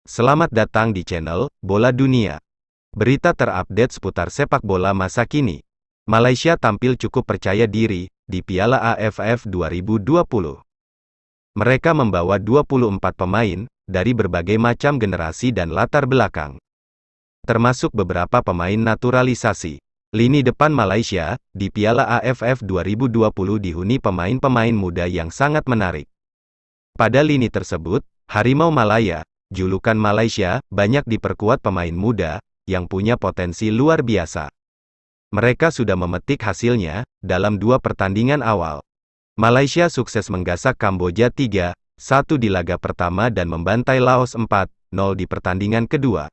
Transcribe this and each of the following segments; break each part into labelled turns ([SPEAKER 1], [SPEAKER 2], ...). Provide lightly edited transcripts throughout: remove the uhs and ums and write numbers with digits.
[SPEAKER 1] Selamat datang di channel Bola Dunia. Berita terupdate seputar sepak bola masa kini. Malaysia tampil cukup percaya diri di Piala AFF 2020. Mereka membawa 24 pemain dari berbagai macam generasi dan latar belakang, termasuk beberapa pemain naturalisasi. Lini depan Malaysia di Piala AFF 2020 dihuni pemain-pemain muda yang sangat menarik. Pada lini tersebut, Harimau Malaya, julukan Malaysia, banyak diperkuat pemain muda yang punya potensi luar biasa. Mereka sudah memetik hasilnya dalam 2 pertandingan awal. Malaysia sukses menggasak Kamboja 3-1 di laga pertama dan membantai Laos 4-0 di pertandingan kedua.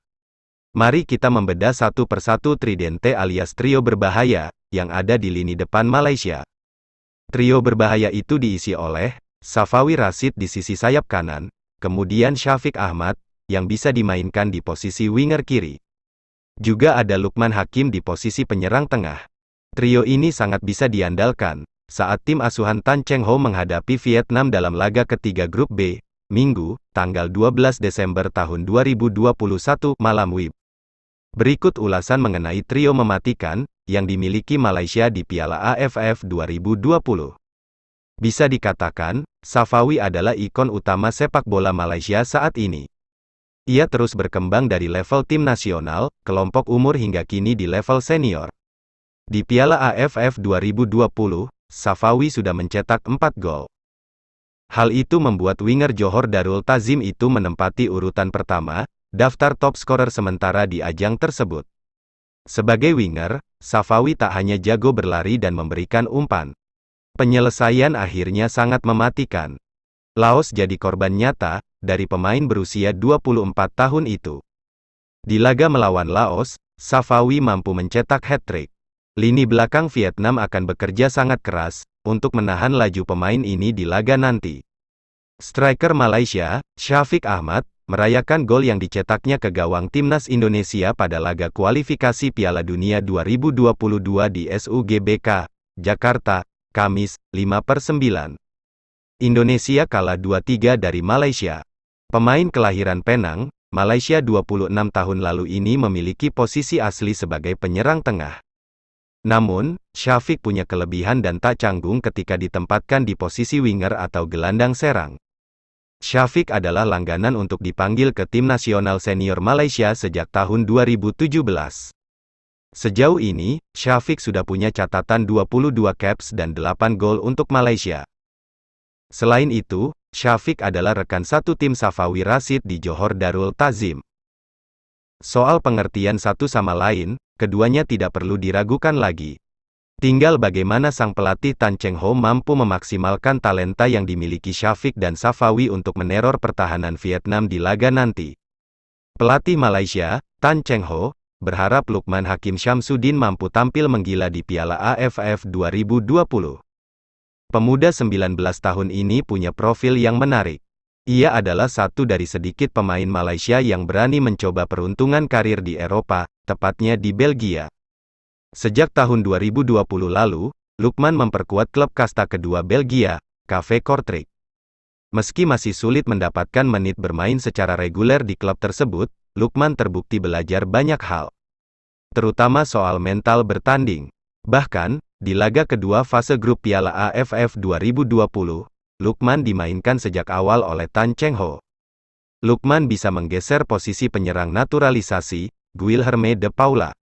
[SPEAKER 1] Mari kita membedah satu persatu tridente alias trio berbahaya yang ada di lini depan Malaysia. Trio berbahaya itu diisi oleh Safawi Rashid di sisi sayap kanan, kemudian Syafiq Ahmad, yang bisa dimainkan di posisi winger kiri. Juga ada Lukman Hakim di posisi penyerang tengah. Trio ini sangat bisa diandalkan saat tim asuhan Tan Cheng Ho menghadapi Vietnam dalam laga ketiga grup B, Minggu, tanggal 12 Desember tahun 2021 malam WIB. Berikut ulasan mengenai trio mematikan yang dimiliki Malaysia di Piala AFF 2020. Bisa dikatakan, Safawi adalah ikon utama sepak bola Malaysia saat ini. Ia terus berkembang dari level tim nasional, kelompok umur hingga kini di level senior. Di Piala AFF 2020, Safawi sudah mencetak 4 gol. Hal itu membuat winger Johor Darul Ta'zim itu menempati urutan pertama, daftar top scorer sementara di ajang tersebut. Sebagai winger, Safawi tak hanya jago berlari dan memberikan umpan. Penyelesaian akhirnya sangat mematikan. Laos jadi korban nyata dari pemain berusia 24 tahun itu. Di laga melawan Laos, Safawi mampu mencetak hat-trick. Lini belakang Vietnam akan bekerja sangat keras untuk menahan laju pemain ini di laga nanti. Striker Malaysia, Syafiq Ahmad, merayakan gol yang dicetaknya ke gawang timnas Indonesia pada laga kualifikasi Piala Dunia 2022 di SUGBK, Jakarta, Kamis, 5/9. Indonesia kalah 2-3 dari Malaysia. Pemain kelahiran Penang, Malaysia 26 tahun lalu ini memiliki posisi asli sebagai penyerang tengah. Namun, Syafiq punya kelebihan dan tak canggung ketika ditempatkan di posisi winger atau gelandang serang. Syafiq adalah langganan untuk dipanggil ke tim nasional senior Malaysia sejak tahun 2017. Sejauh ini, Syafiq sudah punya catatan 22 caps dan 8 gol untuk Malaysia. Selain itu, Syafiq adalah rekan satu tim Safawi Rashid di Johor Darul Ta'zim. Soal pengertian satu sama lain, keduanya tidak perlu diragukan lagi. Tinggal bagaimana sang pelatih Tan Cheng Ho mampu memaksimalkan talenta yang dimiliki Syafiq dan Safawi untuk meneror pertahanan Vietnam di laga nanti. Pelatih Malaysia, Tan Cheng Ho, berharap Lukman Hakim Syamsuddin mampu tampil menggila di Piala AFF 2020. Pemuda 19 tahun ini punya profil yang menarik. Ia adalah satu dari sedikit pemain Malaysia yang berani mencoba peruntungan karir di Eropa, tepatnya di Belgia. Sejak tahun 2020 lalu, Lukman memperkuat klub kasta kedua Belgia, KV Kortrijk. Meski masih sulit mendapatkan menit bermain secara reguler di klub tersebut, Lukman terbukti belajar banyak hal, terutama soal mental bertanding. Bahkan, di laga kedua fase grup Piala AFF 2020, Lukman dimainkan sejak awal oleh Tan Cheng Ho. Lukman bisa menggeser posisi penyerang naturalisasi, Guilherme de Paula.